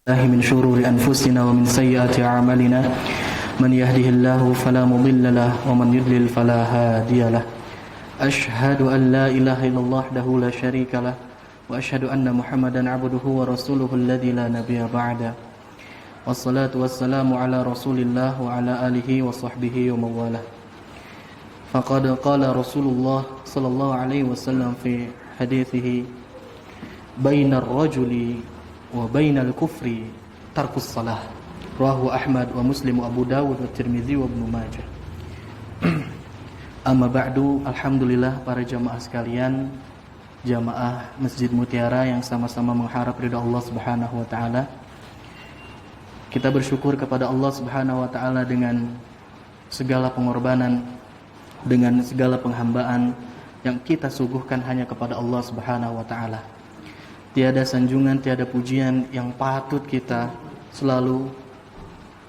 الله من شرور أنفسنا ومن سيئات أعمالنا من يهده الله فلا مضل له ومن يضلل فلا هادي له أشهد أن لا إله إلا الله وحده لا شريك له وأشهد أن محمدا عبده ورسوله الذي لا نبي بعده والصلاة والسلام على رسول الله وعلى آله وصحبه ومن والاه فقد قال رسول الله صلى الله عليه وسلم في حديثه بين الرجل وبين الكفر ترك الصلاة رواه أحمد ومسلم وأبو داود والترمذي وابن ماجه. Amma ba'du, alhamdulillah para jamaah sekalian, jamaah Masjid Mutiara yang sama-sama mengharap ridha Allah Subhanahu wa taala. Kita bersyukur kepada Allah Subhanahu wa taala dengan segala pengorbanan, dengan segala penghambaan yang kita suguhkan hanya kepada Allah Subhanahu wa taala. Tiada sanjungan, tiada pujian yang patut kita selalu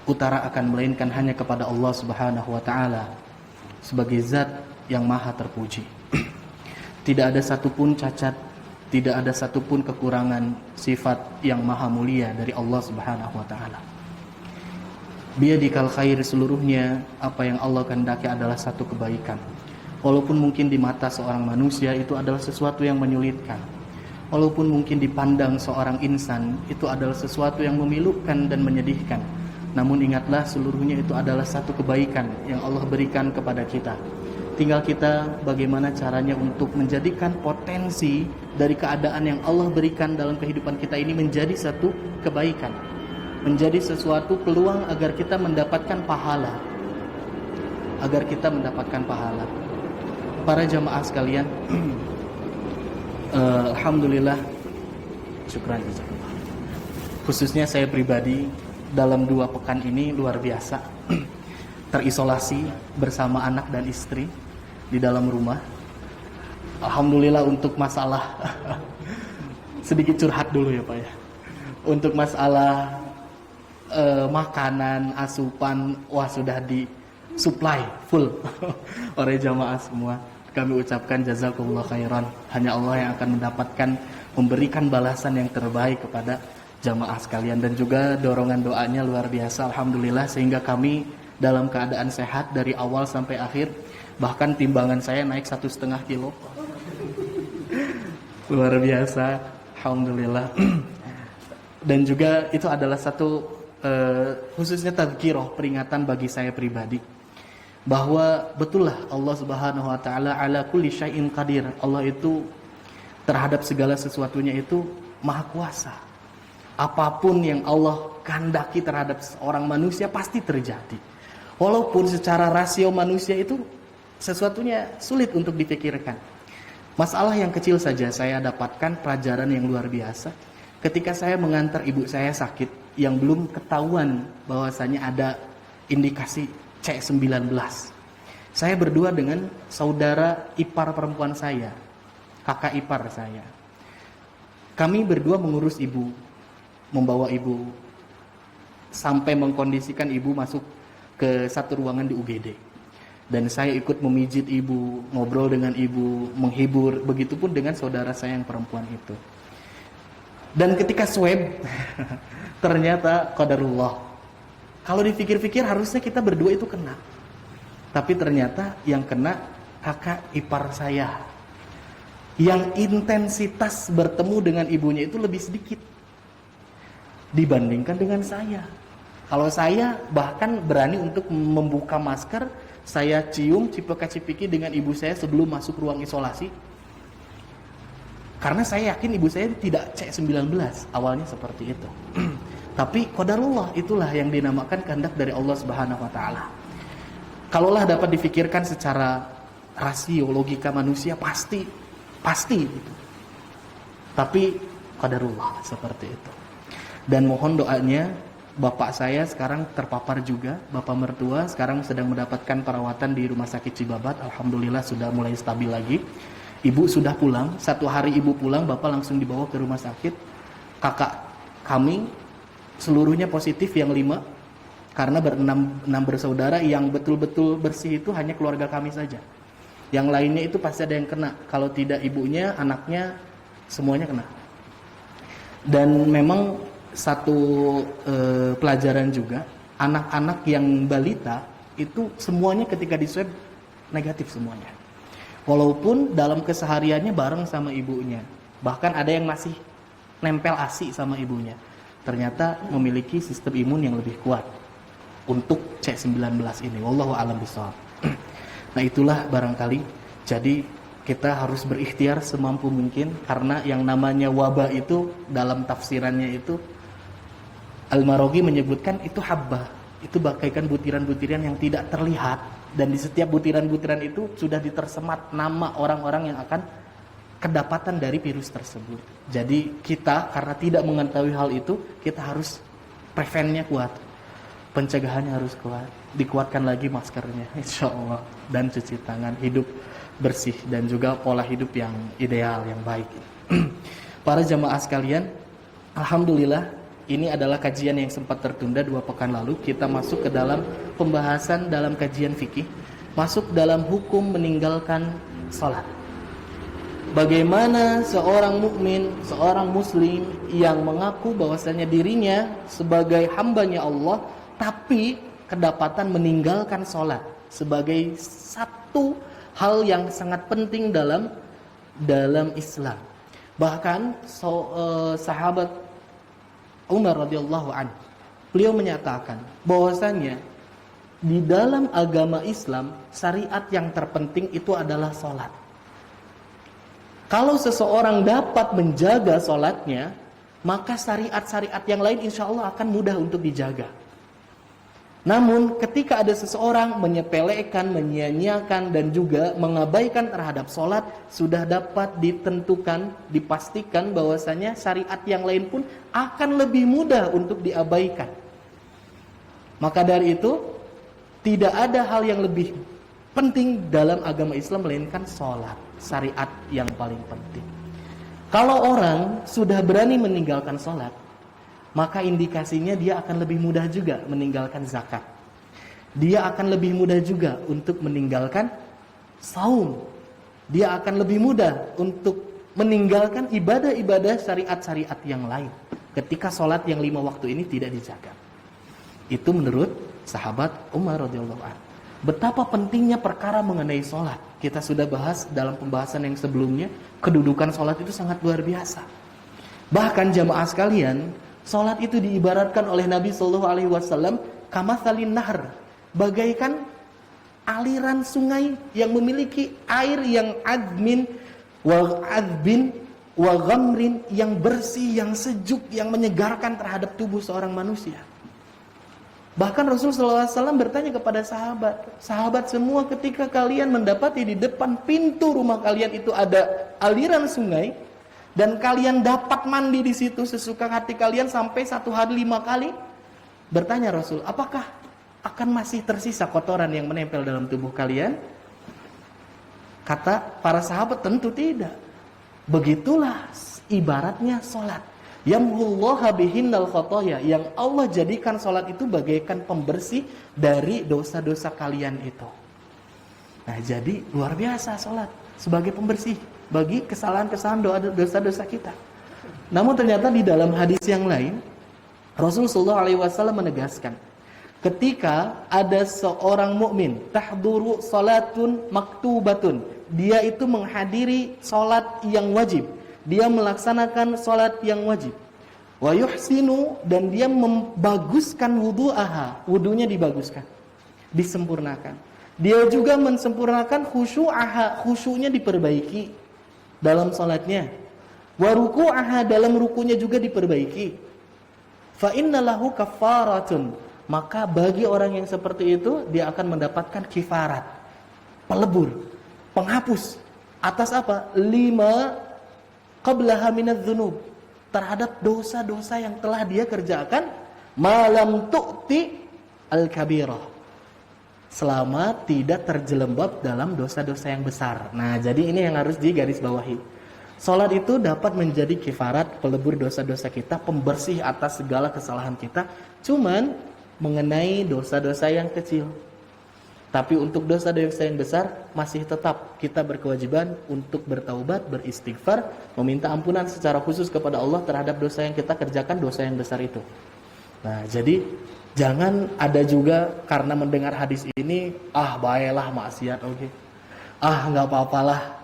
utarakan melainkan hanya kepada Allah Subhanahu wa taala sebagai zat yang maha terpuji. Tidak ada satupun cacat, tidak ada satupun kekurangan sifat yang maha mulia dari Allah Subhanahu wa taala. Biyadikal khair, seluruhnya apa yang Allah kehendaki adalah satu kebaikan. Walaupun mungkin di mata seorang manusia itu adalah sesuatu yang menyulitkan. Walaupun mungkin dipandang seorang insan itu adalah sesuatu yang memilukan dan menyedihkan, namun ingatlah seluruhnya itu adalah satu kebaikan yang Allah berikan kepada kita. Tinggal kita bagaimana caranya untuk menjadikan potensi dari keadaan yang Allah berikan dalam kehidupan kita ini menjadi satu kebaikan, menjadi sesuatu peluang agar kita mendapatkan pahala, Para jamaah sekalian, alhamdulillah, syukran jazakallah. Khususnya saya pribadi dalam 2 pekan ini luar biasa terisolasi bersama anak dan istri di dalam rumah. Alhamdulillah untuk masalah sedikit curhat dulu ya Pak ya. Untuk masalah makanan, asupan, wah sudah disuplai full oleh jamaah semua. Kami ucapkan jazakumullah khairan. Hanya Allah yang akan memberikan balasan yang terbaik kepada jamaah sekalian. Dan juga dorongan doanya luar biasa, alhamdulillah, sehingga kami dalam keadaan sehat dari awal sampai akhir. Bahkan timbangan saya naik 1,5 kilo. Luar biasa, alhamdulillah. Dan juga itu adalah satu khususnya tadzkirah, peringatan bagi saya pribadi, bahwa betullah Allah Subhanahu wa taala ala kulli syai'in qadir. Allah itu terhadap segala sesuatunya itu maha kuasa. Apapun yang Allah kehendaki terhadap seorang manusia pasti terjadi. Walaupun secara rasio manusia itu sesuatunya sulit untuk dipikirkan. Masalah yang kecil saja saya dapatkan pelajaran yang luar biasa ketika saya mengantar ibu saya sakit yang belum ketahuan bahwasanya ada indikasi C19. Saya berdua dengan saudara ipar perempuan saya, kakak ipar saya. Kami berdua mengurus ibu, membawa ibu, sampai mengkondisikan ibu masuk ke satu ruangan di UGD. Dan saya ikut memijit ibu, ngobrol dengan ibu, menghibur, begitupun dengan saudara saya yang perempuan itu. Dan ketika swab, ternyata qadarullah. Kalau dipikir-pikir harusnya kita berdua itu kena. Tapi ternyata yang kena kakak ipar saya, yang intensitas bertemu dengan ibunya itu lebih sedikit dibandingkan dengan saya. Kalau saya bahkan berani untuk membuka masker, saya cium cipika-cipiki dengan ibu saya sebelum masuk ruang isolasi. Karena saya yakin ibu saya tidak C19, awalnya seperti itu. Tapi qadarullah, itulah yang dinamakan kehendak dari Allah Subhanahu wa taala. Kalaulah dapat dipikirkan secara rasio logika manusia pasti gitu. Tapi qadarullah seperti itu. Dan mohon doanya, bapak saya sekarang terpapar juga, bapak mertua sekarang sedang mendapatkan perawatan di Rumah Sakit Cibabat. Alhamdulillah sudah mulai stabil lagi. Ibu sudah pulang, 1 hari ibu pulang, bapak langsung dibawa ke rumah sakit. Kakak kami seluruhnya positif, yang 5, karena 6 bersaudara. Yang betul-betul bersih itu hanya keluarga kami saja. Yang lainnya itu pasti ada yang kena. Kalau tidak ibunya, anaknya, semuanya kena. Dan memang satu pelajaran juga, anak-anak yang balita itu semuanya ketika di swab negatif semuanya. Walaupun dalam kesehariannya bareng sama ibunya. Bahkan ada yang masih nempel ASI sama ibunya. Ternyata memiliki sistem imun yang lebih kuat untuk C19 ini. Wallahu a'lam bishawab. Nah, itulah barangkali. Jadi kita harus berikhtiar semampu mungkin, karena yang namanya wabah itu dalam tafsirannya itu Al-Maraghi menyebutkan itu habbah, itu bagaikan butiran-butiran yang tidak terlihat, dan di setiap butiran-butiran itu sudah ditersemat nama orang-orang yang akan kedapatan dari virus tersebut. Jadi kita karena tidak mengetahui hal itu, kita harus prevennya kuat, pencegahannya harus kuat, dikuatkan lagi maskernya insyaallah, dan cuci tangan, hidup bersih, dan juga pola hidup yang ideal, yang baik. Para jamaah sekalian, alhamdulillah ini adalah kajian yang sempat tertunda 2 pekan lalu. Kita masuk ke dalam pembahasan dalam kajian fikih, masuk dalam hukum meninggalkan salat. Bagaimana seorang mukmin, seorang muslim yang mengaku bahwasanya dirinya sebagai hambanya Allah, tapi kedapatan meninggalkan salat sebagai satu hal yang sangat penting dalam Islam. Bahkan sahabat Umar radhiyallahu anhu, beliau menyatakan bahwasanya di dalam agama Islam syariat yang terpenting itu adalah salat. Kalau seseorang dapat menjaga salatnya, maka syariat-syariat yang lain insya Allah akan mudah untuk dijaga. Namun ketika ada seseorang menyepelekan, menyia-nyiakan, dan juga mengabaikan terhadap sholat, sudah dapat ditentukan, dipastikan bahwasanya syariat yang lain pun akan lebih mudah untuk diabaikan. Maka dari itu, tidak ada hal yang lebih penting dalam agama Islam melainkan sholat, syariat yang paling penting. Kalau orang sudah berani meninggalkan sholat, maka indikasinya dia akan lebih mudah juga meninggalkan zakat. Dia akan lebih mudah juga untuk meninggalkan saum. Dia akan lebih mudah untuk meninggalkan ibadah-ibadah syariat-syariat yang lain ketika sholat yang 5 waktu ini tidak dijaga. Itu menurut sahabat Umar radhiyallahu anhu. Betapa pentingnya perkara mengenai sholat. Kita sudah bahas dalam pembahasan yang sebelumnya, kedudukan sholat itu sangat luar biasa. Bahkan jamaah sekalian, salat itu diibaratkan oleh Nabi sallallahu alaihi wasallam kamatsalin nahr, bagaikan aliran sungai yang memiliki air yang admin wa adzbin wa ghamrin, yang bersih, yang sejuk, yang menyegarkan terhadap tubuh seorang manusia. Bahkan Rasulullah SAW bertanya kepada sahabat semua, ketika kalian mendapati di depan pintu rumah kalian itu ada aliran sungai, dan kalian dapat mandi di situ sesuka hati kalian sampai 1 hari 5 kali, bertanya Rasul, apakah akan masih tersisa kotoran yang menempel dalam tubuh kalian? Kata para sahabat, tentu tidak. Begitulah ibaratnya sholat. Yamhullaha bihinnal khotoya, yang Allah jadikan sholat itu bagaikan pembersih dari dosa-dosa kalian itu. Nah, jadi luar biasa sholat sebagai pembersih bagi kesalahan-kesalahan, dosa-dosa kita. Namun ternyata di dalam hadis yang lain, Rasulullah SAW menegaskan, ketika ada seorang mukmin tahduru salatun maktubatun, dia itu menghadiri salat yang wajib, dia melaksanakan salat yang wajib, wa yuhsinu, dan dia membaguskan wudu'aha, wudunya dibaguskan, disempurnakan. Dia juga mensempurnakan khusyu'aha, khusyunya diperbaiki dalam salatnya. Wa ruku'aha, dalam rukunya juga diperbaiki. Fa innalahu kafaratun, maka bagi orang yang seperti itu dia akan mendapatkan kifarat, pelebur, penghapus atas apa? 5 qablaha minadz-dzunub, terhadap dosa-dosa yang telah dia kerjakan, malam tu'ti al-kabirah, selama tidak terjelembab dalam dosa-dosa yang besar. Nah, jadi ini yang harus digarisbawahi. Salat itu dapat menjadi kifarat, pelebur dosa-dosa kita, pembersih atas segala kesalahan kita, cuman mengenai dosa-dosa yang kecil. Tapi untuk dosa-dosa yang besar masih tetap kita berkewajiban untuk bertaubat, beristighfar, meminta ampunan secara khusus kepada Allah terhadap dosa yang kita kerjakan, dosa yang besar itu. Nah, jadi jangan ada juga karena mendengar hadis ini, baiklah maksiat, oke. Nggak apa-apalah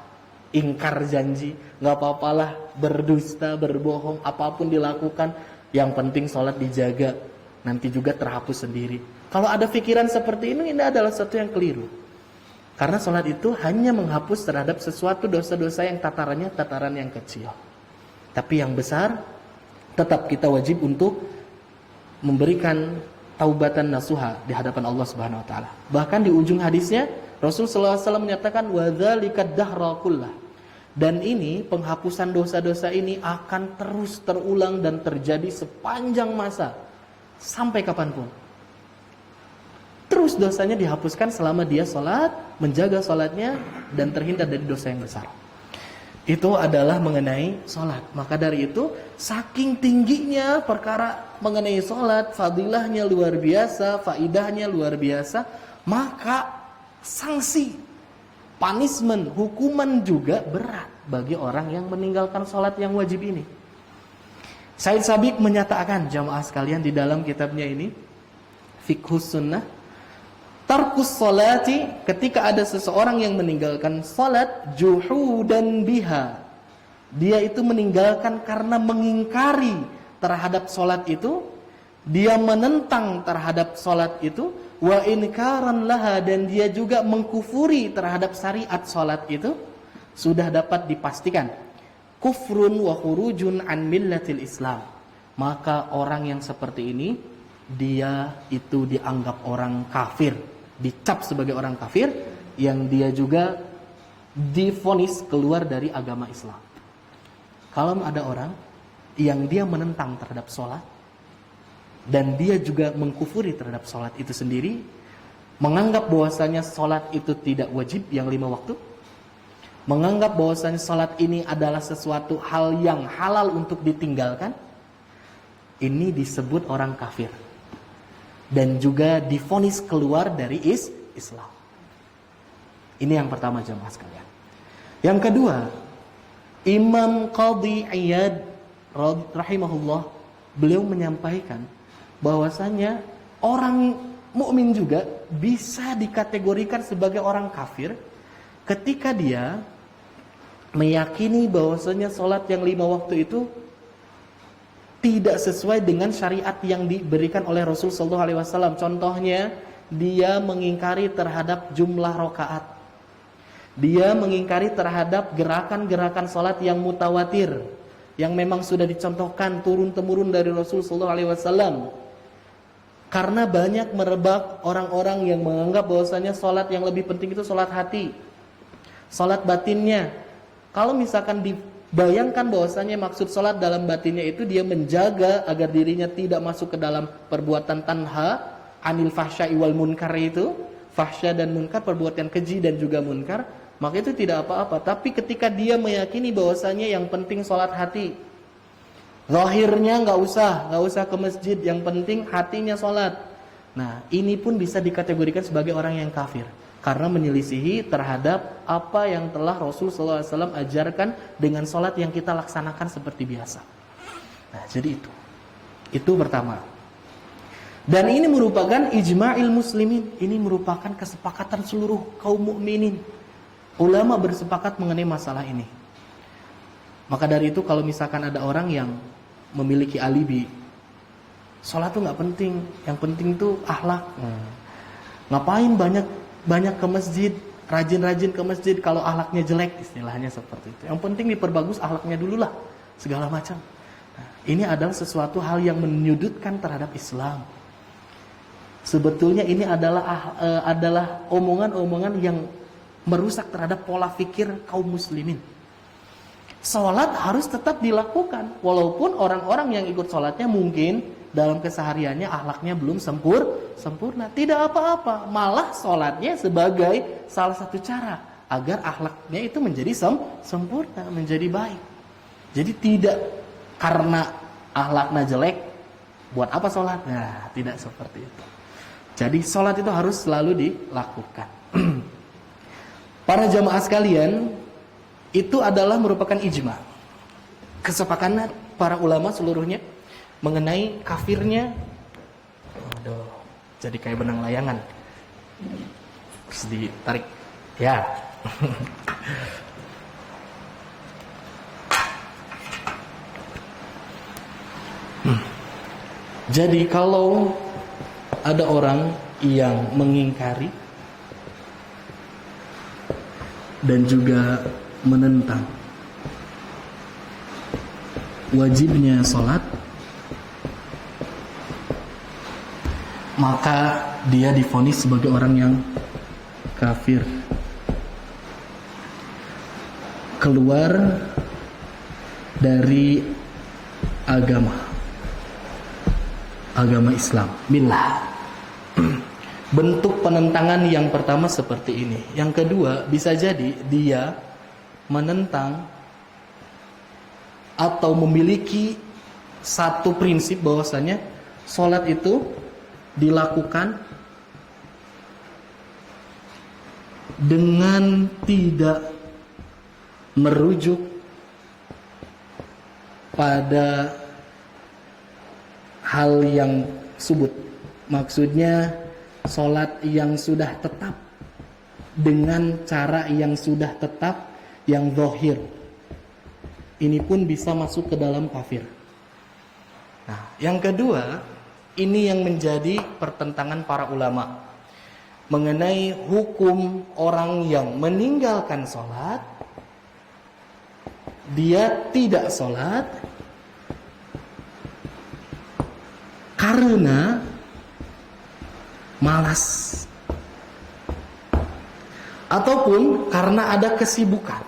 ingkar janji, nggak apa-apalah berdusta, berbohong, apapun dilakukan, yang penting sholat dijaga, nanti juga terhapus sendiri. Kalau ada pikiran seperti ini adalah sesuatu yang keliru. Karena sholat itu hanya menghapus terhadap sesuatu dosa-dosa yang tatarannya tataran yang kecil. Tapi yang besar, tetap kita wajib untuk memberikan taubatan nasuha di hadapan Allah Subhanahu Wa Taala. Bahkan di ujung hadisnya, Rasul SAW menyatakan wadzalika dahra kullah. Dan ini penghapusan dosa-dosa ini akan terus terulang dan terjadi sepanjang masa sampai kapanpun. Terus dosanya dihapuskan selama dia sholat, menjaga sholatnya, dan terhindar dari dosa yang besar. Itu adalah mengenai sholat. Maka dari itu, saking tingginya perkara mengenai sholat, fadilahnya luar biasa, faidahnya luar biasa, maka sanksi, punishment, hukuman juga berat bagi orang yang meninggalkan sholat yang wajib ini. Said Sabiq menyatakan, jamaah sekalian, di dalam kitabnya ini, Fiqhus Sunnah, tarkus sholati, ketika ada seseorang yang meninggalkan sholat, juhudan biha, dia itu meninggalkan karena mengingkari terhadap sholat itu, dia menentang terhadap sholat itu, wa inkaran laha, dan dia juga mengkufuri terhadap syariat sholat itu, sudah dapat dipastikan kufrun wa khurujun an millatil Islam. Maka orang yang seperti ini, dia itu dianggap orang kafir, dicap sebagai orang kafir, yang dia juga divonis keluar dari agama Islam. Kalau ada orang yang dia menentang terhadap sholat, dan dia juga mengkufuri terhadap sholat itu sendiri, menganggap bahwasanya sholat itu tidak wajib yang 5 waktu, menganggap bahwasanya sholat ini adalah sesuatu hal yang halal untuk ditinggalkan, ini disebut orang kafir. Dan juga divonis keluar dari Islam. Ini yang pertama, jemaah sekalian. Yang kedua, Imam Qadhi Iyad rahimahullah, beliau menyampaikan bahwasanya orang mukmin juga bisa dikategorikan sebagai orang kafir ketika dia meyakini bahwasanya sholat yang 5 waktu itu tidak sesuai dengan syariat yang diberikan oleh Rasul sallallahu alaihi wasallam. Contohnya, dia mengingkari terhadap jumlah rakaat. Dia mengingkari terhadap gerakan-gerakan salat yang mutawatir, yang memang sudah dicontohkan turun-temurun dari Rasul sallallahu alaihi wasallam. Karena banyak merebak orang-orang yang menganggap bahwasanya salat yang lebih penting itu salat hati, salat batinnya. Kalau misalkan bayangkan bahwasanya maksud sholat dalam batinnya itu dia menjaga agar dirinya tidak masuk ke dalam perbuatan tanha anil fahsya'i wal munkar itu, fahsya dan munkar, perbuatan keji dan juga munkar, maka itu tidak apa-apa. Tapi ketika dia meyakini bahwasanya yang penting sholat hati, zahirnya nggak usah ke masjid, yang penting hatinya sholat. Nah, ini pun bisa dikategorikan sebagai orang yang kafir, karena menyelisihi terhadap apa yang telah Rasul SAW ajarkan dengan sholat yang kita laksanakan seperti biasa. Nah, jadi itu pertama. Dan ini merupakan ijma'il muslimin. Ini merupakan kesepakatan seluruh kaum mukminin. Ulama bersepakat mengenai masalah ini. Maka dari itu, kalau misalkan ada orang yang memiliki alibi, sholat itu nggak penting, yang penting itu akhlak. Ngapain banyak ke masjid, rajin-rajin ke masjid kalau akhlaknya jelek, istilahnya seperti itu. Yang penting diperbagus akhlaknya dulu lah, segala macam. Nah, ini adalah sesuatu hal yang menyudutkan terhadap Islam. Sebetulnya ini adalah omongan-omongan yang merusak terhadap pola pikir kaum muslimin. Sholat harus tetap dilakukan, walaupun orang-orang yang ikut sholatnya mungkin dalam kesehariannya akhlaknya belum sempurna. Tidak apa-apa, malah sholatnya sebagai salah satu cara agar akhlaknya itu menjadi sempurna, menjadi baik. Jadi tidak karena akhlaknya jelek, buat apa sholat? Nah, tidak seperti itu. Jadi sholat itu harus selalu dilakukan. Para jamaah sekalian, itu adalah merupakan ijma, kesepakatan para ulama seluruhnya mengenai kafirnya. Aduh, jadi kayak benang layangan. Terus ditarik. Ya. Jadi kalau ada orang yang mengingkari dan juga menentang wajibnya sholat, maka dia divonis sebagai orang yang kafir, keluar dari agama Islam. Billah. Bentuk penentangan yang pertama seperti ini. Yang kedua, bisa jadi dia menentang atau memiliki satu prinsip bahwasanya sholat itu dilakukan dengan tidak merujuk pada hal yang subut. Maksudnya sholat yang sudah tetap dengan cara yang sudah tetap, yang zahir. Ini pun bisa masuk ke dalam kafir. Nah, yang kedua, ini yang menjadi pertentangan para ulama mengenai hukum orang yang meninggalkan sholat. Dia tidak sholat karena malas ataupun karena ada kesibukan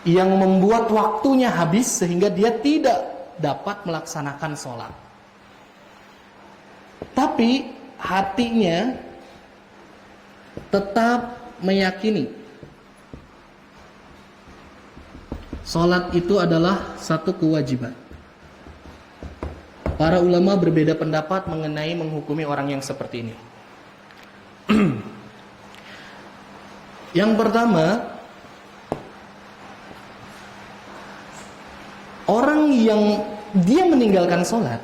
yang membuat waktunya habis sehingga dia tidak dapat melaksanakan sholat. Tapi hatinya tetap meyakini sholat itu adalah satu kewajiban. Para ulama berbeda pendapat mengenai menghukumi orang yang seperti ini. Yang pertama, orang yang dia meninggalkan sholat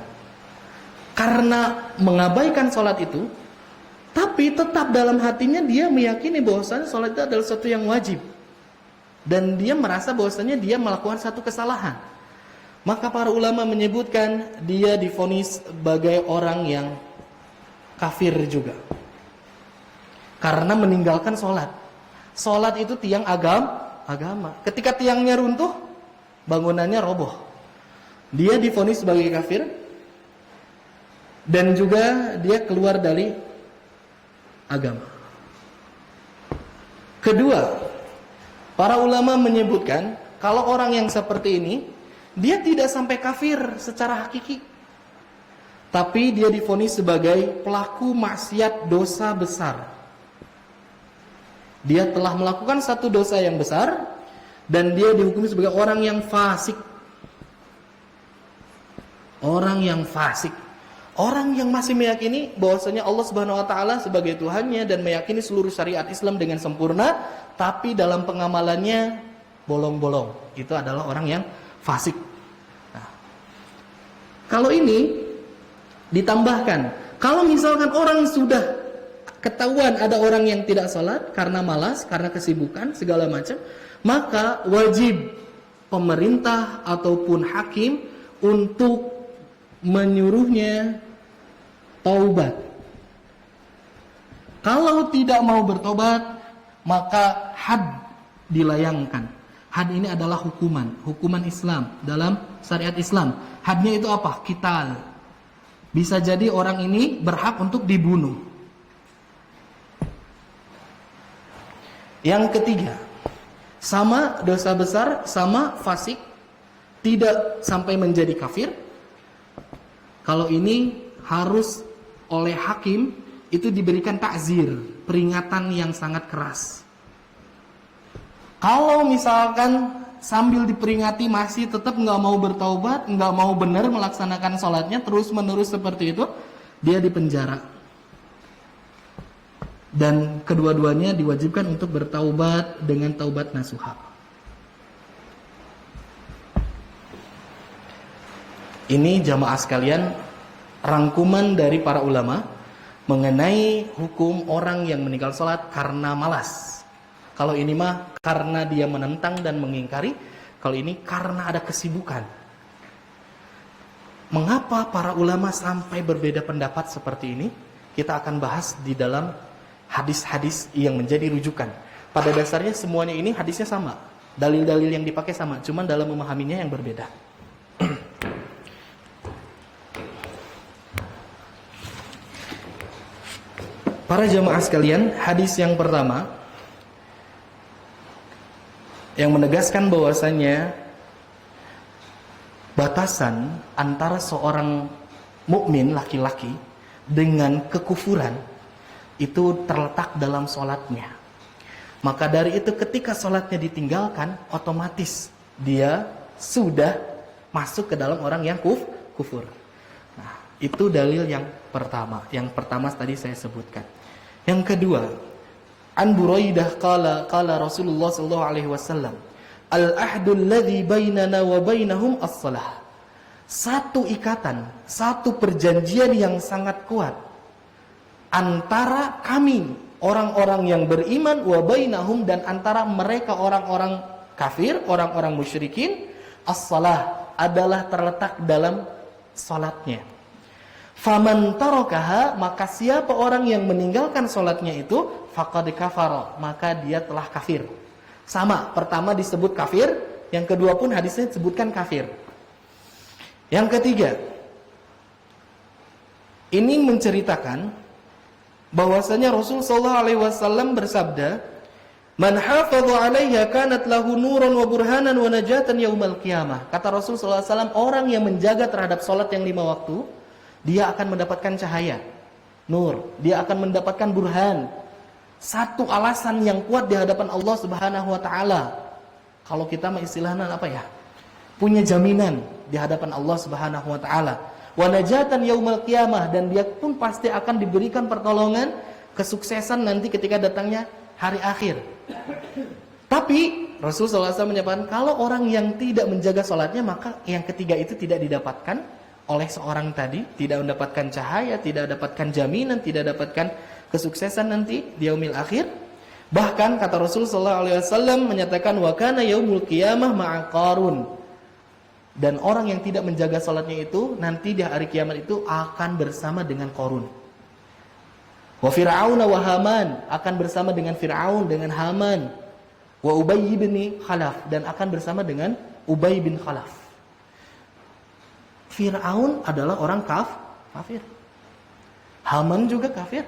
karena mengabaikan sholat itu, tapi tetap dalam hatinya dia meyakini bahwasanya sholat itu adalah sesuatu yang wajib, dan dia merasa bahwasanya dia melakukan satu kesalahan, maka para ulama menyebutkan dia divonis sebagai orang yang kafir juga, karena meninggalkan sholat. Sholat itu tiang agama. Ketika tiangnya runtuh, bangunannya roboh, dia divonis sebagai kafir, dan juga dia keluar dari agama. Kedua, para ulama menyebutkan kalau orang yang seperti ini, dia tidak sampai kafir secara hakiki, tapi dia divonis sebagai pelaku maksiat dosa besar. Dia telah melakukan satu dosa yang besar, dan dia dihukumi sebagai orang yang fasik. Orang yang fasik, orang yang masih meyakini bahwasanya Allah Subhanahu wa taala sebagai Tuhannya dan meyakini seluruh syariat Islam dengan sempurna, tapi dalam pengamalannya bolong-bolong. Itu adalah orang yang fasik. Nah, kalau ini ditambahkan, kalau misalkan orang sudah ketahuan ada orang yang tidak sholat karena malas, karena kesibukan segala macam, maka wajib pemerintah ataupun hakim untuk menyuruhnya taubat. Kalau tidak mau bertobat, maka had dilayangkan. Had ini adalah hukuman Islam dalam syariat Islam. Hadnya itu apa? Qital. Bisa jadi orang ini berhak untuk dibunuh. Yang ketiga, sama dosa besar, sama fasik, tidak sampai menjadi kafir. Kalau ini harus oleh hakim itu diberikan takzir, peringatan yang sangat keras. Kalau misalkan sambil diperingati masih tetap nggak mau bertaubat, nggak mau benar melaksanakan sholatnya terus menerus seperti itu, dia dipenjara. Dan kedua-duanya diwajibkan untuk bertaubat dengan taubat nasuha. Ini jamaah sekalian rangkuman dari para ulama mengenai hukum orang yang meninggal sholat karena malas. Kalau ini mah karena dia menentang dan mengingkari. Kalau ini karena ada kesibukan. Mengapa para ulama sampai berbeda pendapat seperti ini? Kita akan bahas di dalam hadis-hadis yang menjadi rujukan. Pada dasarnya semuanya ini hadisnya sama. Dalil-dalil yang dipakai sama, cuman dalam memahaminya yang berbeda. Para jamaah sekalian, hadis yang pertama yang menegaskan bahwasanya batasan antara seorang mukmin laki-laki dengan kekufuran itu terletak dalam sholatnya. Maka dari itu ketika sholatnya ditinggalkan, otomatis dia sudah masuk ke dalam orang yang kufur. Nah, itu dalil yang pertama. Yang pertama tadi saya sebutkan. Yang kedua, An Buraidah qala Rasulullah sallallahu alaihi wasallam, al-ahdu alladhi bainana wa bainahum as-shalah. Satu ikatan, satu perjanjian yang sangat kuat antara kami orang-orang yang beriman wa bainahum dan antara mereka orang-orang kafir, orang-orang musyrikin, as-shalah adalah terletak dalam salatnya. Faman tarakaha, maka siapa orang yang meninggalkan salatnya itu faqad kafara, maka dia telah kafir. Sama, pertama disebut kafir, yang kedua pun hadisnya disebutkan kafir. Yang ketiga, ini menceritakan bahwasanya Rasul sallallahu alaihi wasallam bersabda, "Man hafadha 'alaiha kanat lahu nuran wa burhanan wa najatan yaumal qiyamah." Kata Rasul sallallahu alaihi wasallam, orang yang menjaga terhadap salat yang 5 waktu, dia akan mendapatkan cahaya, nur, dia akan mendapatkan burhan. Satu alasan yang kuat di hadapan Allah Subhanahu wa taala. Kalau kita mah istilahnya apa ya? Punya jaminan di hadapan Allah Subhanahu wa taala. Wa najatan yaumal qiyamah, dan dia pun pasti akan diberikan pertolongan, kesuksesan nanti ketika datangnya hari akhir. Tapi Rasulullah SAW menyatakan kalau orang yang tidak menjaga salatnya, maka yang ketiga itu tidak didapatkan oleh seorang tadi, tidak mendapatkan cahaya, tidak mendapatkan jaminan, tidak mendapatkan kesuksesan nanti di yaumil akhir. Bahkan kata Rasul sallallahu alaihi wasallam menyatakan wa kana yaumul qiyamah ma'a Qarun. Dan orang yang tidak menjaga salatnya itu nanti di hari kiamat itu akan bersama dengan Qarun. Wa Fir'aun wa Haman, akan bersama dengan Fir'aun, dengan Haman. Wa Ubay bin Khalaf, dan akan bersama dengan Ubay bin Khalaf. Fir'aun adalah orang kafir. Haman juga kafir.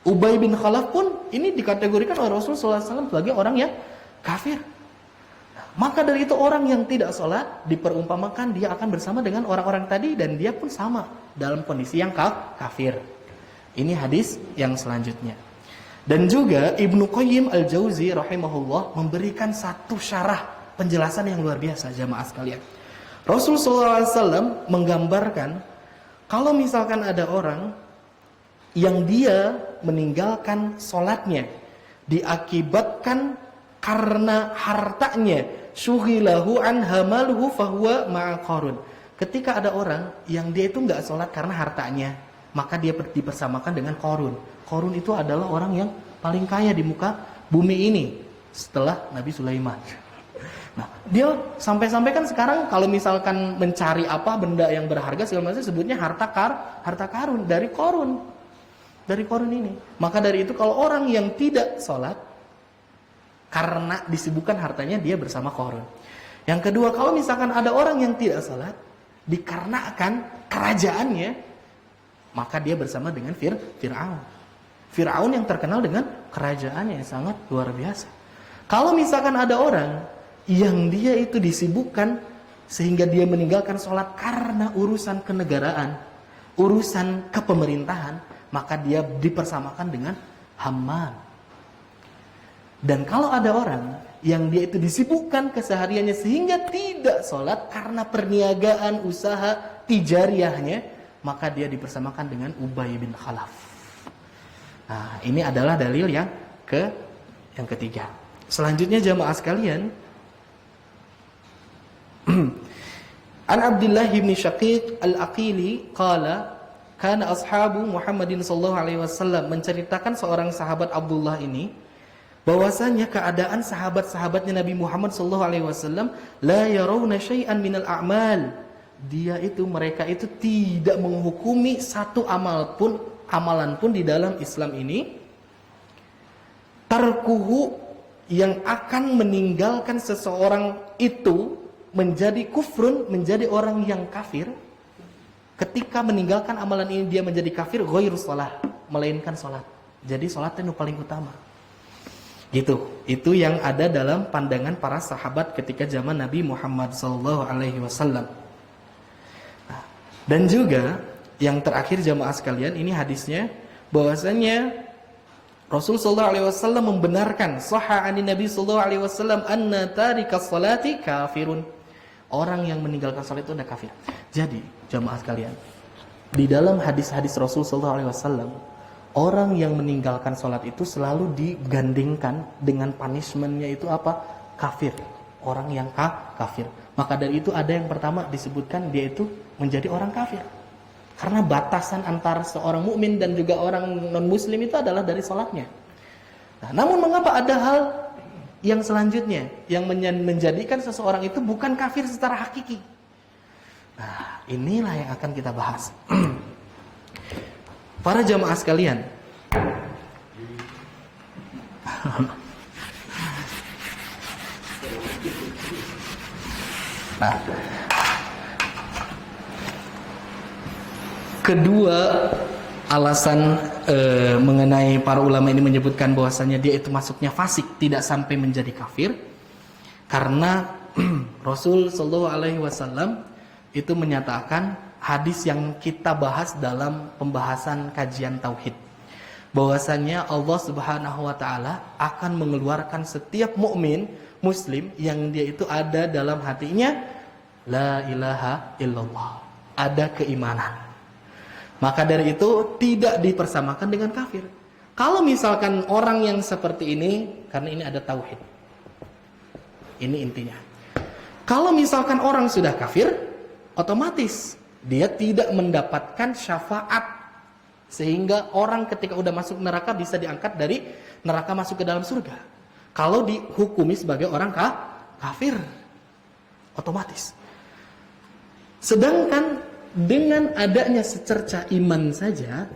Ubay bin Khalaf pun ini dikategorikan oleh Rasulullah SAW sebagai orang yang kafir. Maka dari itu orang yang tidak sholat diperumpamakan dia akan bersama dengan orang-orang tadi, dan dia pun sama dalam kondisi yang kafir. Ini hadis yang selanjutnya. Dan juga Ibnu Qayyim al-Jauzi rahimahullah memberikan satu syarah penjelasan yang luar biasa jamaah sekalian. Rasulullah SAW menggambarkan kalau misalkan ada orang yang dia meninggalkan sholatnya diakibatkan karena hartanya, syughilahu an hamaluhu fahuwa ma'a Qarun. Ketika ada orang yang dia itu nggak sholat karena hartanya, maka dia dipersamakan dengan Qarun. Qarun itu adalah orang yang paling kaya di muka bumi ini setelah Nabi Sulaiman. Nah, dia sampai-sampai kan sekarang kalau misalkan mencari apa benda yang berharga segala macam sebutnya harta karun dari Qarun. Dari Qarun ini. Maka dari itu kalau orang yang tidak sholat karena disibukkan hartanya, dia bersama Qarun. Yang kedua, kalau misalkan ada orang yang tidak sholat dikarenakan kerajaannya, maka dia bersama dengan Fir'aun. Fir'aun yang terkenal dengan kerajaannya yang sangat luar biasa. Kalau misalkan ada orang yang dia itu disibukkan sehingga dia meninggalkan sholat karena urusan kenegaraan, urusan kepemerintahan, maka dia dipersamakan dengan Haman. Dan kalau ada orang yang dia itu disibukkan kesehariannya sehingga tidak sholat karena perniagaan, usaha, tijariyahnya, maka dia dipersamakan dengan Ubay bin Khalaf. Nah, ini adalah dalil yang ketiga. Selanjutnya jamaah sekalian, An Abdullah bin Syaqiq Al-Aqili qala kana ashabu Muhammadin sallallahu alaihi wasallam, menceritakan seorang sahabat Abdullah ini bahwasanya keadaan sahabat-sahabatnya Nabi Muhammad sallallahu alaihi wasallam la yarawna syai'an minal a'mal. Mereka itu tidak menghukumi satu amalan pun di dalam Islam ini tarkuhu, yang akan meninggalkan seseorang itu menjadi kufrun, menjadi orang yang kafir. Ketika meninggalkan amalan ini dia menjadi kafir, ghairu shalah, melainkan salat. Jadi salat itu paling utama. Gitu. Itu yang ada dalam pandangan para sahabat ketika zaman Nabi Muhammad sallallahu alaihi wasallam. Dan juga yang terakhir jamaah sekalian, ini hadisnya bahwasanya Rasul sallallahu alaihi wasallam membenarkan sahha anin Nabi sallallahu alaihi wasallam anna tarikas salati kafirun. Orang yang meninggalkan salat itu adalah kafir. Jadi, jamaah sekalian, di dalam hadis-hadis Rasul sallallahu alaihi wasallam, orang yang meninggalkan salat itu selalu digandingkan dengan punishment-nya itu apa? Kafir. Orang yang kafir. Maka dari itu ada yang pertama disebutkan dia itu menjadi orang kafir. Karena batasan antara seorang mukmin dan juga orang non-muslim itu adalah dari salatnya. Nah, namun mengapa ada hal yang selanjutnya yang menjadikan seseorang itu bukan kafir secara hakiki? Nah, inilah yang akan kita bahas. Para jamaah sekalian, nah, kedua alasan mengenai para ulama ini menyebutkan bahwasanya dia itu masuknya fasik, tidak sampai menjadi kafir, karena Rasul sallallahu alaihi wasallam itu menyatakan hadis yang kita bahas dalam pembahasan kajian tauhid, bahwasanya Allah Subhanahu wa taala akan mengeluarkan setiap mukmin muslim yang dia itu ada dalam hatinya la ilaha illallah, ada keimanan. Maka dari itu tidak dipersamakan dengan kafir. Kalau misalkan orang yang seperti ini, karena ini ada tauhid, ini intinya. Kalau misalkan orang sudah kafir, otomatis dia tidak mendapatkan syafaat, sehingga orang ketika udah masuk neraka bisa diangkat dari neraka masuk ke dalam surga. Kalau dihukumi sebagai orang kafir, otomatis. Sedangkan dengan adanya secerca iman saja,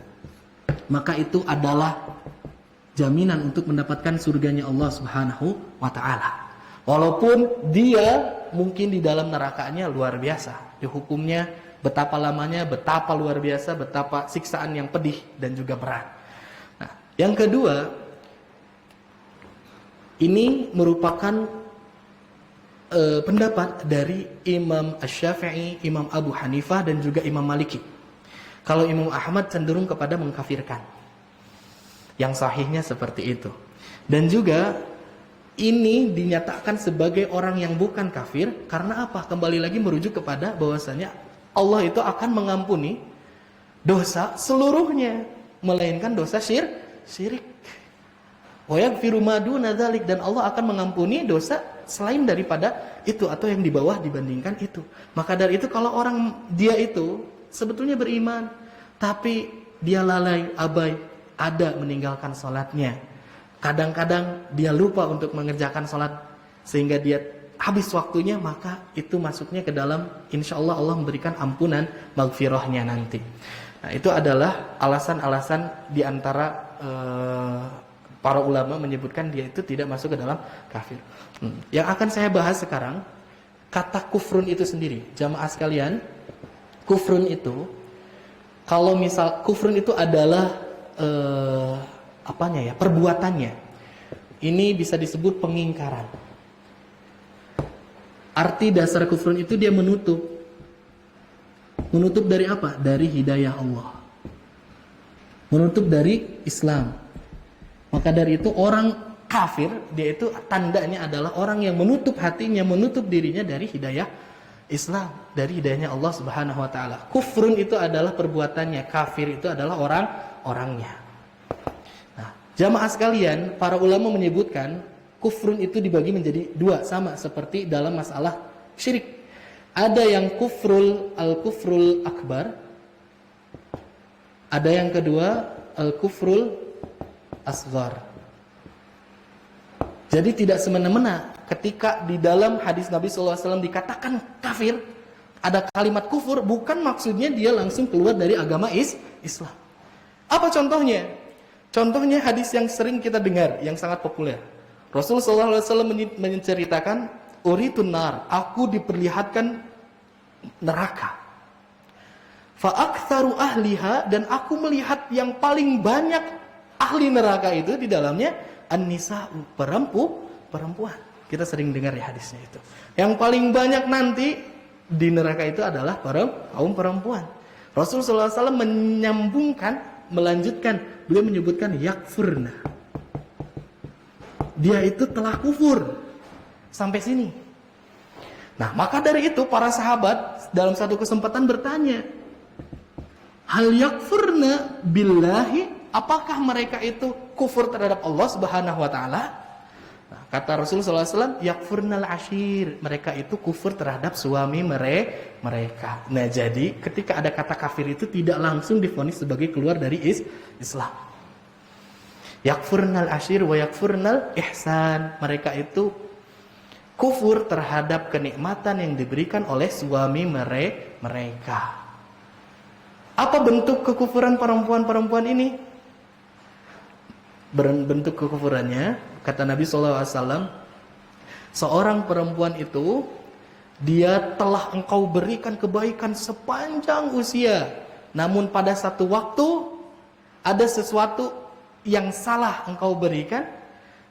maka itu adalah jaminan untuk mendapatkan surganya Allah Subhanahu wa taala. Walaupun dia mungkin di dalam nerakanya luar biasa, dihukumnya betapa lamanya, betapa luar biasa, betapa siksaan yang pedih dan juga berat. Nah, yang kedua, ini merupakan pendapat dari Imam Asy-Syafi'i, Imam Abu Hanifah dan juga Imam Maliki. Kalau Imam Ahmad cenderung kepada mengkafirkan. Yang sahihnya seperti itu. Dan juga ini dinyatakan sebagai orang yang bukan kafir karena apa? Kembali lagi merujuk kepada bahwasanya Allah itu akan mengampuni dosa seluruhnya, melainkan dosa syirik. Wa yaghfiru ma duna dzalik, dan Allah akan mengampuni dosa selain daripada itu atau yang di bawah dibandingkan itu. Maka dari itu kalau orang dia itu sebetulnya beriman tapi dia lalai, abai, ada meninggalkan salatnya. Kadang-kadang dia lupa untuk mengerjakan salat sehingga dia habis waktunya, maka itu masuknya ke dalam insyaallah Allah memberikan ampunan maghfirahnya nanti. Nah, itu adalah alasan-alasan di antara para ulama menyebutkan dia itu tidak masuk ke dalam kafir. Yang akan saya bahas sekarang, kata kufrun itu sendiri. Jamaah sekalian, kufrun itu, kalau misal kufrun itu adalah perbuatannya. Ini bisa disebut pengingkaran. Arti dasar kufrun itu dia menutup. Menutup dari apa? Dari hidayah Allah. Menutup dari Islam. Maka dari itu orang kafir, dia itu tandanya adalah orang yang menutup hatinya, menutup dirinya dari hidayah Islam, dari hidayahnya Allah Subhanahu wa taala. Kufrun itu adalah perbuatannya, kafir itu adalah orangnya. Nah, jamaah sekalian, para ulama menyebutkan kufrun itu dibagi menjadi dua, sama seperti dalam masalah syirik. Ada yang al-kufrul akbar, ada yang kedua al-kufrul asghar. Jadi tidak semena-mena ketika di dalam hadis Nabi SAW dikatakan kafir, ada kalimat kufur, bukan maksudnya dia langsung keluar dari agama Islam. Apa contohnya? Contohnya hadis yang sering kita dengar, yang sangat populer. Rasulullah SAW menceritakan, uritun nar, aku diperlihatkan neraka. Fa'aktsaru ahliha, dan aku melihat yang paling banyak ahli neraka itu di dalamnya an-nisa'u, perempuan. Kita sering dengar ya hadisnya itu. Yang paling banyak nanti di neraka itu adalah kaum perempuan. Rasulullah SAW melanjutkan, beliau menyebutkan yakfurna. Dia itu telah kufur. Sampai sini. Nah, maka dari itu para sahabat dalam satu kesempatan bertanya, hal yakfurna billahi, apakah mereka itu kufur terhadap Allah Subhanahu wa taala? Nah, kata Rasulullah SAW, yakfurnal ashir, mereka itu kufur terhadap suami mereka. Nah, jadi ketika ada kata kafir itu tidak langsung divonis sebagai keluar dari Islam. Yakfurnal ashir wa yakfurnal ihsan, mereka itu kufur terhadap kenikmatan yang diberikan oleh suami mereka. Apa bentuk kekufuran perempuan-perempuan ini? Bentuk kekufurannya, kata Nabi SAW, seorang perempuan itu, dia telah engkau berikan kebaikan sepanjang usia, namun pada satu waktu ada sesuatu yang salah engkau berikan.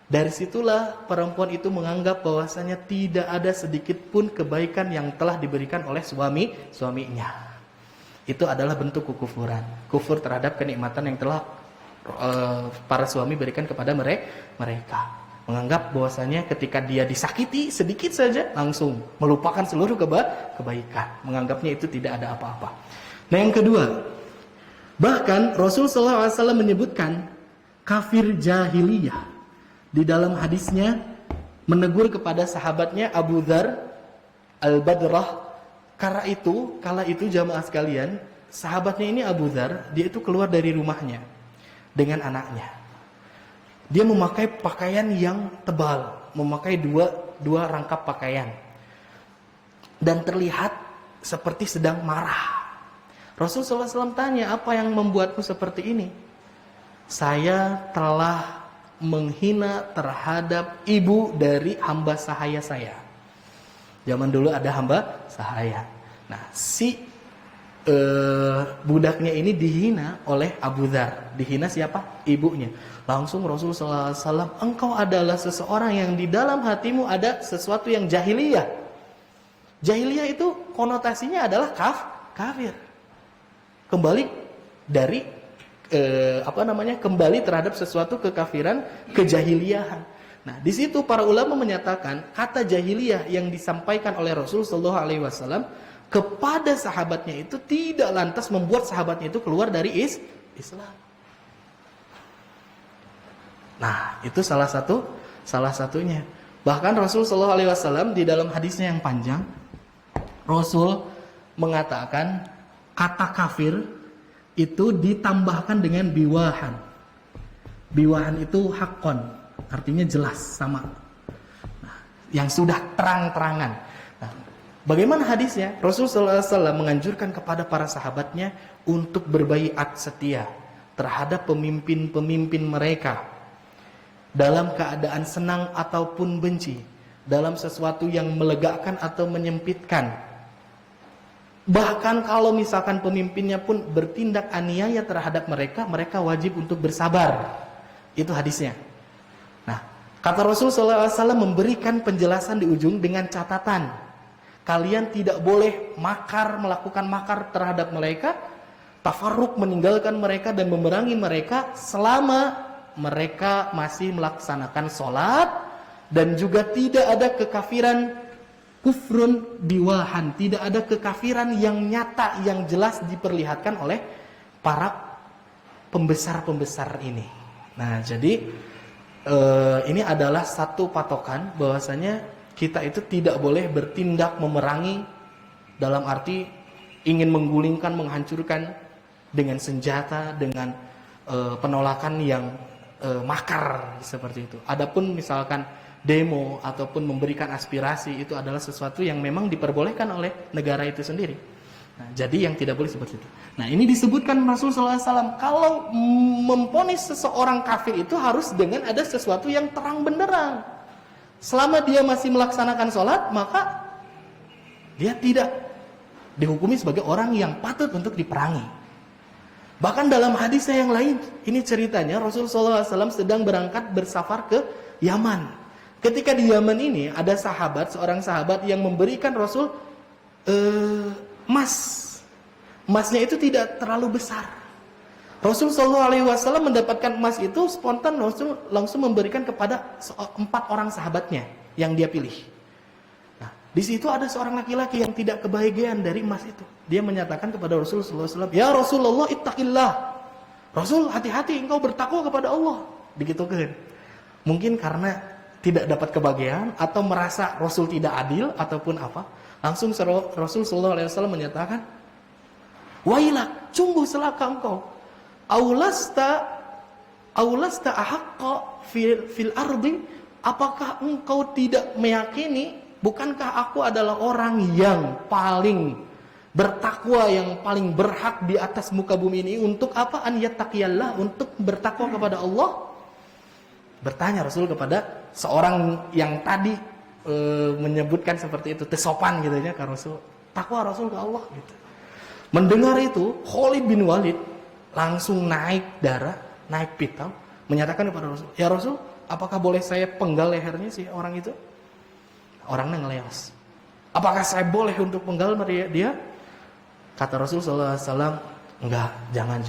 Dari situlah perempuan itu menganggap bahwasanya tidak ada sedikit pun kebaikan yang telah diberikan oleh suaminya. Itu adalah bentuk kekufuran. Kufur terhadap kenikmatan yang telah para suami berikan kepada mereka. Menganggap bahwasanya ketika dia disakiti sedikit saja langsung melupakan seluruh kebaikan. Menganggapnya itu tidak ada apa-apa. Nah, yang kedua, bahkan Rasulullah SAW menyebutkan kafir jahiliyah. Di dalam hadisnya menegur kepada sahabatnya Abu Dzar Al-Badrah. Kala itu jamaah sekalian, sahabatnya ini Abu Dzar, dia itu keluar dari rumahnya dengan anaknya. Dia memakai pakaian yang tebal, memakai dua rangkap pakaian, dan terlihat seperti sedang marah. Rasulullah SAW tanya, apa yang membuatmu seperti ini? Saya telah menghina terhadap ibu dari hamba sahaya saya. Zaman dulu ada hamba sahaya. Nah, si budaknya ini dihina oleh Abu Dzar. Dihina siapa? Ibunya. Langsung Rasulullah SAW, engkau adalah seseorang yang di dalam hatimu ada sesuatu yang jahiliyah. Jahiliyah itu konotasinya adalah kafir. Kembali dari kembali terhadap sesuatu kekafiran, kejahiliyahan. Nah, di situ para ulama menyatakan kata jahiliyah yang disampaikan oleh Rasulullah SAW kepada sahabatnya itu tidak lantas membuat sahabatnya itu keluar dari Islam. Nah, itu salah satunya. Bahkan Rasulullah SAW di dalam hadisnya yang panjang, Rasul mengatakan kata kafir itu ditambahkan dengan biwahan. Biwahan itu hakon, artinya jelas, sama. Nah, yang sudah terang-terangan. Nah, bagaimana hadisnya? Rasulullah SAW menganjurkan kepada para sahabatnya untuk berbaiat setia terhadap pemimpin-pemimpin mereka dalam keadaan senang ataupun benci, dalam sesuatu yang melegakan atau menyempitkan. Bahkan kalau misalkan pemimpinnya pun bertindak aniaya terhadap mereka, mereka wajib untuk bersabar. Itu hadisnya. Nah, kata Rasulullah SAW memberikan penjelasan di ujung dengan catatan. Kalian tidak boleh melakukan makar terhadap mereka, tafarruq meninggalkan mereka dan memerangi mereka selama mereka masih melaksanakan sholat, dan juga tidak ada kekafiran kufrun biwahan, tidak ada kekafiran yang nyata, yang jelas diperlihatkan oleh para pembesar-pembesar ini. Nah, jadi ini adalah satu patokan bahwasanya kita itu tidak boleh bertindak memerangi dalam arti ingin menggulingkan, menghancurkan dengan senjata, dengan penolakan yang makar seperti itu. Adapun misalkan demo ataupun memberikan aspirasi, itu adalah sesuatu yang memang diperbolehkan oleh negara itu sendiri. Nah, jadi yang tidak boleh seperti itu. Nah, ini disebutkan Rasulullah SAW, kalau memponis seseorang kafir itu harus dengan ada sesuatu yang terang benderang. Selama dia masih melaksanakan sholat, maka dia tidak dihukumi sebagai orang yang patut untuk diperangi. Bahkan dalam hadisnya yang lain, ini ceritanya Rasulullah SAW sedang berangkat bersafar ke Yaman. Ketika di Yaman ini ada seorang sahabat yang memberikan Rasul emas. Emasnya itu tidak terlalu besar. Rasulullah SAW mendapatkan emas itu spontan, Rasul langsung memberikan kepada 4 orang sahabatnya yang dia pilih. Nah, di situ ada seorang laki-laki yang tidak kebahagiaan dari emas itu. Dia menyatakan kepada Rasulullah SAW, "Ya Rasulullah, ittaqillah." Rasul, hati-hati, engkau bertakwa kepada Allah. Digitukan. Mungkin karena tidak dapat kebahagiaan atau merasa Rasul tidak adil ataupun apa. Langsung Rasulullah SAW menyatakan, "Wailak, sungguh celaka engkau. Aulasta ahaqqa fil ardi." Apakah engkau tidak meyakini, bukankah aku adalah orang yang paling bertakwa, yang paling berhak di atas muka bumi ini untuk apa? An yattaqiyallah, untuk bertakwa kepada Allah. Bertanya Rasul kepada seorang yang tadi menyebutkan seperti itu, tersopan gitu ya, karena Rasul takwa Rasul ke Allah gitu. Mendengar itu, Khalid bin Walid langsung naik darah, naik pitam, menyatakan kepada Rasul, "Ya Rasul, apakah boleh saya penggal lehernya si orang itu?" Orangnya ngeleos. "Apakah saya boleh untuk penggal dia?" Kata Rasulullah SAW, "Enggak, jangan.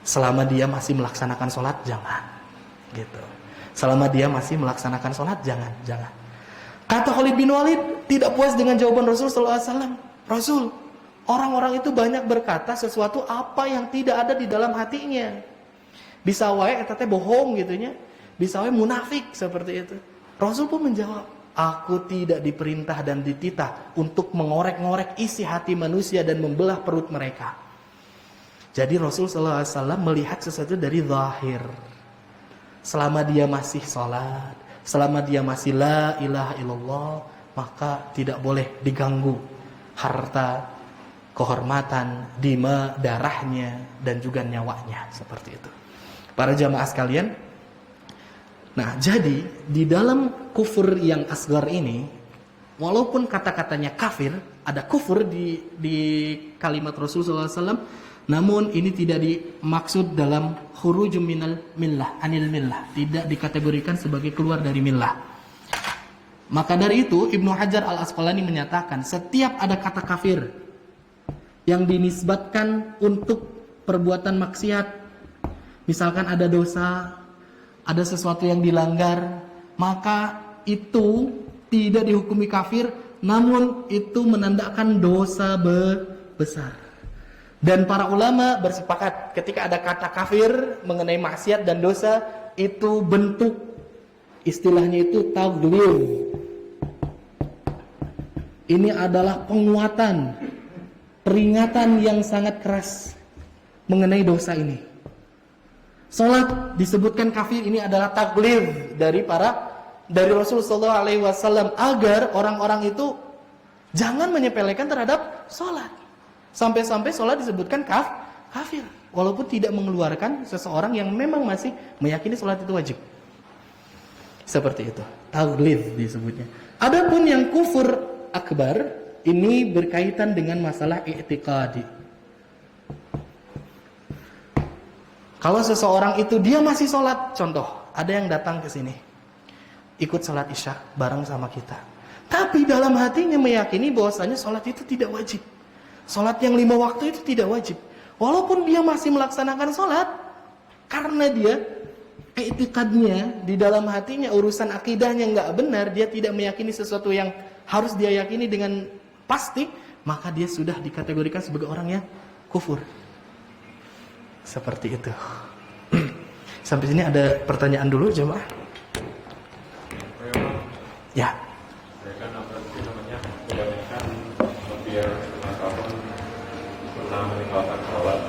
Selama dia masih melaksanakan sholat, jangan." Gitu. Selama dia masih melaksanakan sholat, jangan. Kata Khalid bin Walid, tidak puas dengan jawaban Rasulullah SAW. "Rasul, orang-orang itu banyak berkata sesuatu apa yang tidak ada di dalam hatinya. Bisa wae eta teh bohong gitunya. Bisa wae munafik seperti itu." Rasul pun menjawab, "Aku tidak diperintah dan dititah untuk mengorek-ngorek isi hati manusia dan membelah perut mereka." Jadi Rasulullah SAW melihat sesuatu dari zahir. Selama dia masih sholat, selama dia masih la ilaha illallah, maka tidak boleh diganggu harta, kehormatan, dima, darahnya, dan juga nyawanya. Seperti itu. Para jamaah sekalian, nah, jadi di dalam kufur yang asgar ini, walaupun kata-katanya kafir, ada kufur di kalimat Rasulullah SAW, namun ini tidak dimaksud dalam khurujum minal millah, anil millah, tidak dikategorikan sebagai keluar dari millah. Maka dari itu Ibnu Hajar Al-Asqalani menyatakan, setiap ada kata kafir yang dinisbatkan untuk perbuatan maksiat, misalkan ada dosa, ada sesuatu yang dilanggar, maka itu tidak dihukumi kafir, namun itu menandakan dosa besar. Dan para ulama bersepakat ketika ada kata kafir mengenai maksiat dan dosa, itu bentuk, istilahnya itu taglib. Ini adalah penguatan, peringatan yang sangat keras mengenai dosa ini. Salat disebutkan kafir, ini adalah taglib dari Rasulullah SAW agar orang-orang itu jangan menyepelekan terhadap salat. Sampai-sampai salat disebutkan kafir, walaupun tidak mengeluarkan seseorang yang memang masih meyakini salat itu wajib. Seperti itu, taglib disebutnya. Adapun yang kufur akbar, ini berkaitan dengan masalah i'tiqadi. Kalau seseorang itu dia masih sholat, contoh, ada yang datang ke sini, ikut sholat isya bareng sama kita, tapi dalam hatinya meyakini bahwasanya sholat itu tidak wajib. Sholat yang 5 waktu itu tidak wajib. Walaupun dia masih melaksanakan sholat, karena dia i'tiqadnya di dalam hatinya, urusan akidahnya nggak benar, dia tidak meyakini sesuatu yang harus dia yakini dengan pasti, maka dia sudah dikategorikan sebagai orang yang kufur. Seperti itu. Sampai sini ada pertanyaan dulu jemaah? Ya. Saya kan kebanyakan hampir 5 tahun pernah meninggalkan sholat.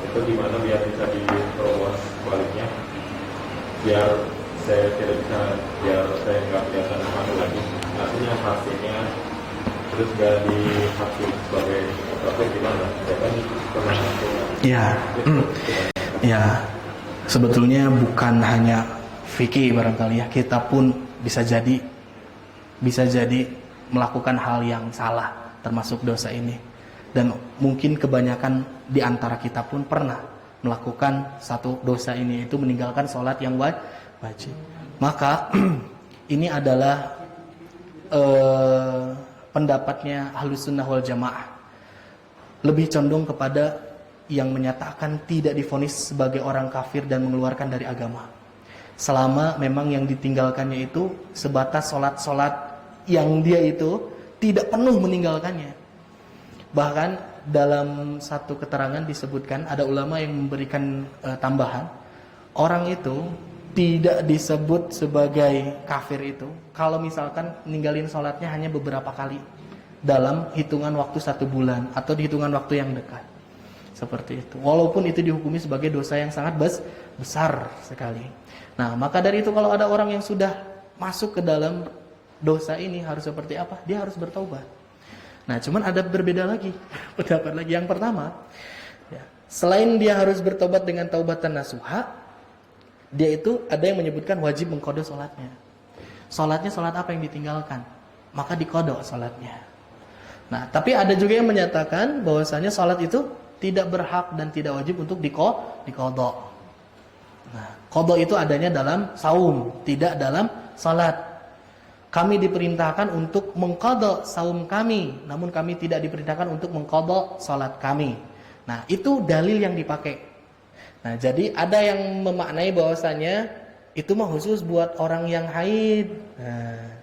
Itu gimana biar bisa diterobos baliknya? Biar saya nggak kelihatan masuk lagi. Artinya hasilnya terus gak dihakimi sebagai kafir gimana? Saya kan pernah Ya. Ya. Sebetulnya bukan hanya fikih barangkali ya, kita pun bisa jadi melakukan hal yang salah termasuk dosa ini. Dan mungkin kebanyakan di antara kita pun pernah melakukan satu dosa ini, yaitu meninggalkan sholat yang wajib. Maka ini adalah pendapatnya Ahlus Sunnah wal Jamaah, lebih condong kepada yang menyatakan tidak divonis sebagai orang kafir dan mengeluarkan dari agama, selama memang yang ditinggalkannya itu sebatas sholat-sholat yang dia itu tidak penuh meninggalkannya. Bahkan dalam satu keterangan disebutkan, ada ulama yang memberikan tambahan, orang itu tidak disebut sebagai kafir itu kalau misalkan ninggalin sholatnya hanya beberapa kali dalam hitungan waktu 1 bulan atau di hitungan waktu yang dekat. Seperti itu. Walaupun itu dihukumi sebagai dosa yang sangat besar sekali. Nah, maka dari itu kalau ada orang yang sudah masuk ke dalam dosa ini harus seperti apa? Dia harus bertaubat. Nah, cuman ada berbeda lagi pendapat lagi. Yang pertama, ya, selain dia harus bertobat dengan taubatan nasuha, dia itu ada yang menyebutkan wajib mengqadha sholatnya. Sholatnya sholat apa yang ditinggalkan? Maka diqadha sholatnya. Nah, tapi ada juga yang menyatakan bahwasanya sholat itu tidak berhak dan tidak wajib untuk diqadha. Nah, qadha itu adanya dalam saum, tidak dalam salat. Kami diperintahkan untuk mengqadha saum kami, namun kami tidak diperintahkan untuk mengqadha salat kami. Nah, itu dalil yang dipakai. Nah, jadi ada yang memaknai bahwasanya itu mah khusus buat orang yang haid. Nah,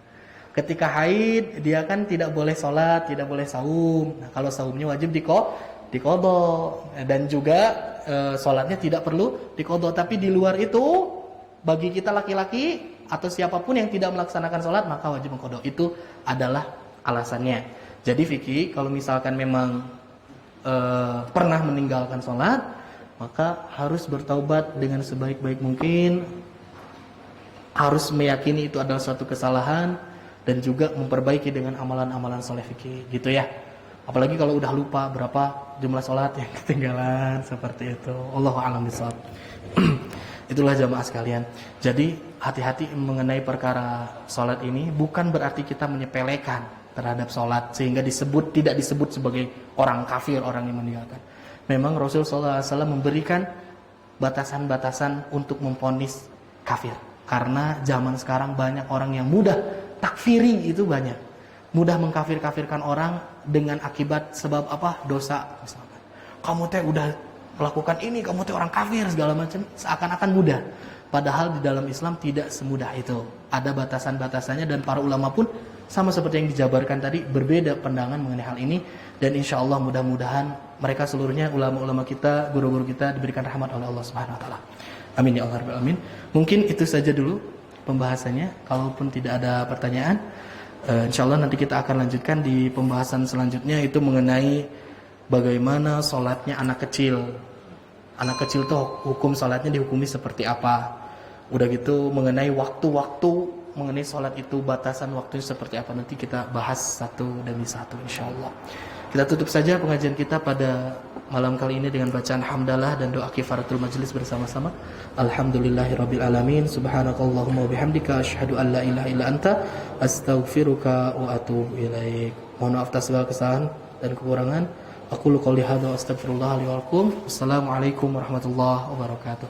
ketika haid dia kan tidak boleh salat, tidak boleh saum. Nah, kalau saumnya wajib diqadha, dan juga sholatnya tidak perlu diqadha. Tapi di luar itu, bagi kita laki-laki atau siapapun yang tidak melaksanakan sholat, maka wajib mengqadha. Itu adalah alasannya. Jadi fikih, kalau misalkan memang pernah meninggalkan sholat, maka harus bertaubat dengan sebaik-baik mungkin, harus meyakini itu adalah suatu kesalahan, dan juga memperbaiki dengan amalan-amalan soleh fikih, gitu ya. Apalagi kalau udah lupa berapa jumlah sholat yang ketinggalan, seperti itu. Allahu a'lam bishawab. Itulah jamaah sekalian. Jadi hati-hati mengenai perkara sholat ini. Bukan berarti kita menyepelekan terhadap sholat sehingga tidak disebut sebagai orang kafir, orang yang meninggalkan. Memang Rasul SAW memberikan batasan-batasan untuk memvonis kafir. Karena zaman sekarang banyak orang yang mudah takfiri, itu banyak. Mudah mengkafir-kafirkan orang dengan akibat sebab apa? Dosa. Misalkan, kamu teh udah melakukan ini, kamu teh orang kafir segala macam, seakan-akan mudah. Padahal di dalam Islam tidak semudah itu. Ada batasan-batasannya, dan para ulama pun sama seperti yang dijabarkan tadi, berbeda pandangan mengenai hal ini. Dan insya Allah mudah-mudahan mereka seluruhnya, ulama-ulama kita, guru-guru kita, diberikan rahmat oleh Allah Subhanahu Wa Taala. Amin ya Allah Rabbal Alamin. Mungkin itu saja dulu pembahasannya. Kalaupun tidak ada pertanyaan, insya Allah nanti kita akan lanjutkan di pembahasan selanjutnya, itu mengenai bagaimana sholatnya anak kecil. Anak kecil tuh hukum sholatnya dihukumi seperti apa. Udah gitu mengenai waktu-waktu, mengenai sholat itu batasan waktunya seperti apa, nanti kita bahas satu demi satu insya Allah. Kita tutup saja pengajian kita pada malam kali ini dengan bacaan hamdalah dan doa kifaratul majlis bersama-sama. Alhamdulillahirabbil alamin. Subhanakallahumma wa bihamdika asyhadu an la ilaha illa anta astaghfiruka wa atubu ilaik. Mohon maaf atas segala kesalahan dan kekurangan. Aqulu qouli hadza wa astaghfirullah li wa lakum. Wassalamualaikum warahmatullahi wabarakatuh.